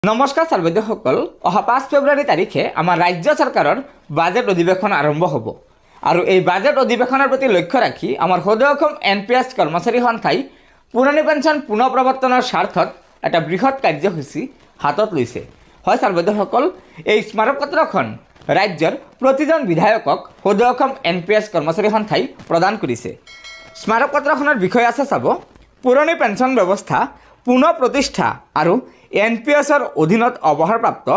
নমস্কাৰ ছাৰ্বজনীয়সকল অহা 5 ফেব্ৰুৱাৰী তাৰিখে আমাৰ ৰাজ্য চৰকাৰৰ বাজেট অধিৱেশন আৰম্ভ হ'ব আৰু এই বাজেট অধিৱেশনৰ প্ৰতি লক্ষ্য ৰাখি আমাৰ সদৌ অসম NPS কৰ্মচাৰী সন্থাই পুৰণি পেঞ্চন পুনৰ প্ৰৱৰ্তনৰ স্বাৰ্থত এটা বৃহৎ কাৰ্যসূচী হাতত লৈছে। হয় ছাৰ্বজনীয়সকল, এই স্মাৰকপত্ৰখন ৰাজ্যৰ প্ৰতিজন বিধায়কক সদৌ অসম NPS কৰ্মচাৰী সন্থাই প্ৰদান কৰিছে। স্মাৰকপত্ৰখনৰ বিষয় আছে চাব, পুৰণি পেঞ্চন ব্যৱস্থা পুনৰ প্ৰতিষ্ঠা আৰু NPSৰ অধীনত অৱসৰপ্ৰাপ্ত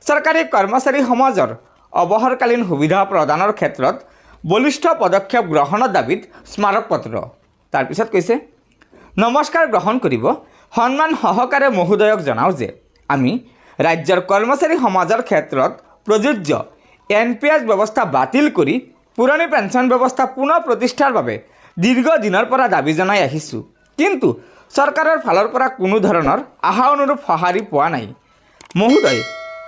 চৰকাৰী কৰ্মচাৰী সমাজৰ অৱসৰকালীন সুবিধা প্ৰদানৰ ক্ষেত্ৰত বলিষ্ঠ পদক্ষেপ গ্ৰহণৰ দাবীত স্মাৰকপত্ৰ। তাৰপিছত কৈছে, নমস্কাৰ গ্ৰহণ কৰিব সন্মান সহকাৰে মহোদয়ক জনাওঁ যে আমি ৰাজ্যৰ কৰ্মচাৰী সমাজৰ ক্ষেত্ৰত প্ৰযোজ্য NPS ব্যৱস্থা বাতিল কৰি পুৰণি পেঞ্চন ব্যৱস্থা পুনৰ প্ৰতিষ্ঠাৰ বাবে দীৰ্ঘদিনৰ পৰা দাবী জনাই আহিছোঁ, কিন্তু চৰকাৰৰ ফালৰ পৰা কোনো ধৰণৰ আশা অনুৰূপ সঁহাৰি পোৱা নাই। মহোদয়,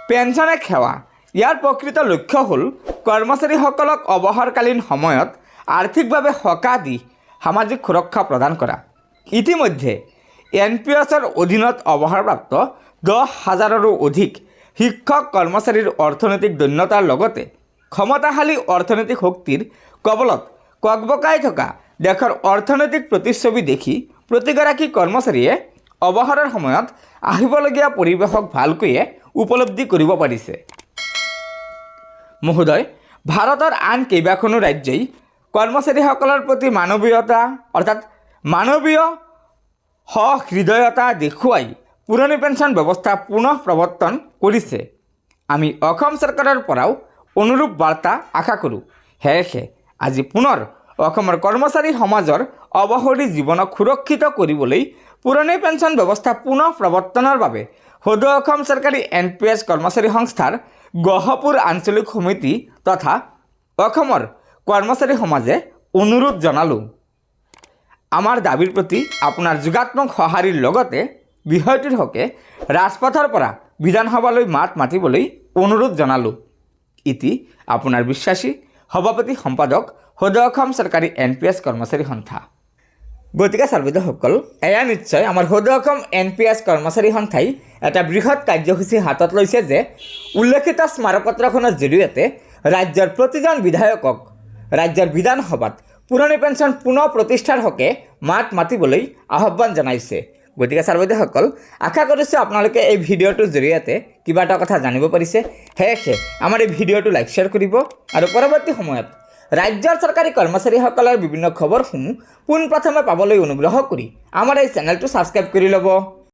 পেঞ্চন এক সেৱা। ইয়াৰ প্ৰকৃত লক্ষ্য হ'ল কৰ্মচাৰীসকলক অৱসৰকালীন সময়ত আৰ্থিকভাৱে সকাহ দি সামাজিক সুৰক্ষা প্ৰদান কৰা। ইতিমধ্যে NPSৰ অধীনত অৱসৰপ্ৰাপ্ত 10,000ৰো অধিক শিক্ষক কৰ্মচাৰীৰ অৰ্থনৈতিক দৈন্যতাৰ লগতে ক্ষমতাশালী অৰ্থনৈতিক শক্তিৰ কবলত ককবকাই থকা দেশৰ অৰ্থনৈতিক প্ৰতিচ্ছবি দেখি প্ৰতিগৰাকী কৰ্মচাৰীয়ে অৱসৰৰ সময়ত আহিবলগীয়া পৰিৱেশক ভালকৈয়ে উপলব্ধি কৰিব পাৰিছে। মহোদয়, ভাৰতৰ আন কেইবাখনো ৰাজ্যই কৰ্মচাৰীসকলৰ প্ৰতি মানৱীয় সহৃদয়তা দেখুৱাই পুৰণি পেঞ্চন ব্যৱস্থা পুনৰ প্ৰৱৰ্তন কৰিছে। আমি অসম চৰকাৰৰ পৰাও অনুৰূপ বাৰ্তা আশা কৰোঁ। সেয়েহে আজি পুনৰ অসমৰ কৰ্মচাৰী সমাজৰ অৱসৰী জীৱনক সুৰক্ষিত কৰিবলৈ পুৰণি পেঞ্চন ব্যৱস্থা পুনৰ প্ৰৱৰ্তনৰ বাবে সদৌ অসম চৰকাৰী NPS কৰ্মচাৰী সংস্থাৰ গহপুৰ আঞ্চলিক সমিতি তথা অসমৰ কৰ্মচাৰী সমাজে অনুৰোধ জনালোঁ। আমাৰ দাবীৰ প্ৰতি আপোনাৰ যোগাত্মক সঁহাৰিৰ লগতে বিষয়টোৰ হকে ৰাজপথৰ পৰা বিধানসভালৈ মাত মাতিবলৈ অনুৰোধ জনালোঁ। ইতি আপোনাৰ বিশ্বাসী সভাপতি সম্পাদক সদৌ অসম চৰকাৰী NPS কৰ্মচাৰী সন্থা। গতিকে ছাৰ্বজনীয়সকল, এয়া নিশ্চয় আমাৰ সদৌ অসম NPS কৰ্মচাৰী সন্থাই এটা বৃহৎ কাৰ্যসূচী হাতত লৈছে যে উল্লেখিত স্মাৰকপত্ৰখনৰ জৰিয়তে ৰাজ্যৰ প্ৰতিজন বিধায়কক ৰাজ্যৰ বিধানসভাত পুৰণি পেঞ্চন পুনৰ প্ৰতিষ্ঠাৰ হকে মাত মাতিবলৈ আহ্বান জনাইছে। গতিকে ছাৰ্বজনীয়সকল, আশা কৰিছোঁ আপোনালোকে এই ভিডিঅ'টোৰ জৰিয়তে কিবা এটা কথা জানিব পাৰিছে। সেয়েহে আমাৰ এই ভিডিঅ'টো লাইক শ্বেয়াৰ কৰিব আৰু পৰৱৰ্তী সময়ত ৰাজ্যৰ চৰকাৰী কৰ্মচাৰীসকলৰ বিভিন্ন খবৰসমূহ পোনপ্ৰথমে পাবলৈ অনুগ্ৰহ কৰি আমাৰ এই চেনেলটো ছাবস্ক্ৰাইব কৰি ল'ব।